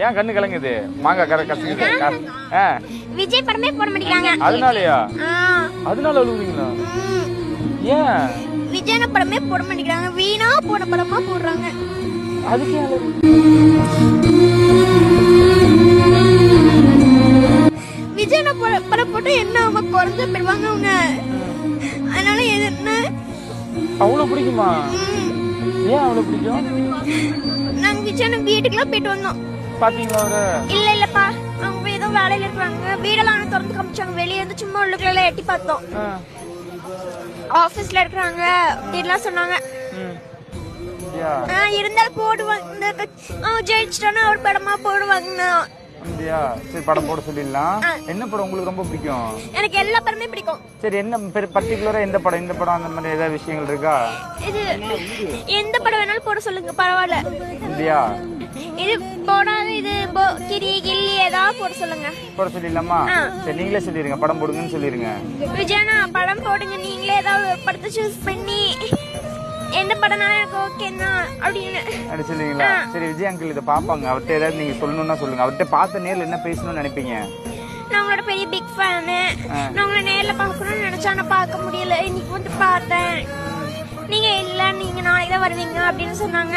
ஏன் கண்ணு கலங்குது? மாங்காய் கரை கசக்குது. விஜய் படமே போட மாட்டேங்கிறாங்க. அதனாலயா? அதனால அழுகுறீங்களா? ஏன் விஜய் படமே போட மாட்டேங்கிறாங்க? வீணா போன படமா போடுறாங்க. அதுக்கு விஜய் படம் போட்டு என்ன அவங்க குறைஞ்ச போயிடுவாங்க அவங்க. அதனால என்ன அவ்வளவு பிடிக்குமா? ஏன் அவ்வளவு பிடிக்கும்? நாங்க விஜய் வீட்டுக்குலாம் போயிட்டு வந்தோம். பாத்தீங்களா அவரு? இல்லப்பா, அவங்க ஏதோ வேலையில இருக்காங்க. வீடெல்லாம் திறந்து காமிச்சாங்க. வெளியே இருந்து சும்மா உள்ளுக்குள்ள எட்டி பார்த்தோம். ஆபீஸ்ல இருக்காங்க அப்படின்லாம் சொன்னாங்க. இருந்தாலும் போடுவாங்க. ஜெயிச்சிட்டானா அவர் படமா போடுவாங்க. அப்படியா? சரி, படம் போட சொல்லிடலாம். என்ன படம் உங்களுக்கு ரொம்ப பிடிக்கும்? எனக்கு எல்லா படமே பிடிக்கும். சரி, என்ன பர்டிகுலரா எந்த படம் இந்த படம் அந்த மாதிரி ஏதாவது விஷயங்கள் இருக்கா? இது எந்த படம் வேணாலும் போட சொல்லுங்க, பரவாயில்ல. அப்படியா? இது போடாத இது கிரி கில்லி ஏதாவது போட சொல்லுங்க. போட சொல்லிடலாமா? சரி, நீங்களே சொல்லிருங்க, படம் போடுங்கன்னு சொல்லிருங்க. விஜயனா படம் போடுங்க, நீங்களே ஏதாவது ஒரு படத்தை சூஸ் பண்ணி எந்த படம்னாலும் எனக்கு ஓகேன்னா அப்படின்னு அப்படி சொல்லுவீங்களா? சரி, விஜய் அங்கிள் இதை பாப்பாங்க. அவர்கிட்ட ஏதாவது நீங்க சொல்லணும்னா சொல்லுங்க. அவர்கிட்ட பார்த்த நேரில் என்ன பேசணும்னு நினைப்பீங்க? நான் உங்களோட பெரிய பிக் ஃபேனு. நான் உங்களை நேரில் பார்க்கணும்னு நினைச்சா நான் பார்க்க முடியல. இன்னைக்கு வந்து பார்த்தேன். நீங்க இல்ல, நீங்க நாளைக்கு தான் வருவீங்க அப்படின்னு சொன்னாங்க.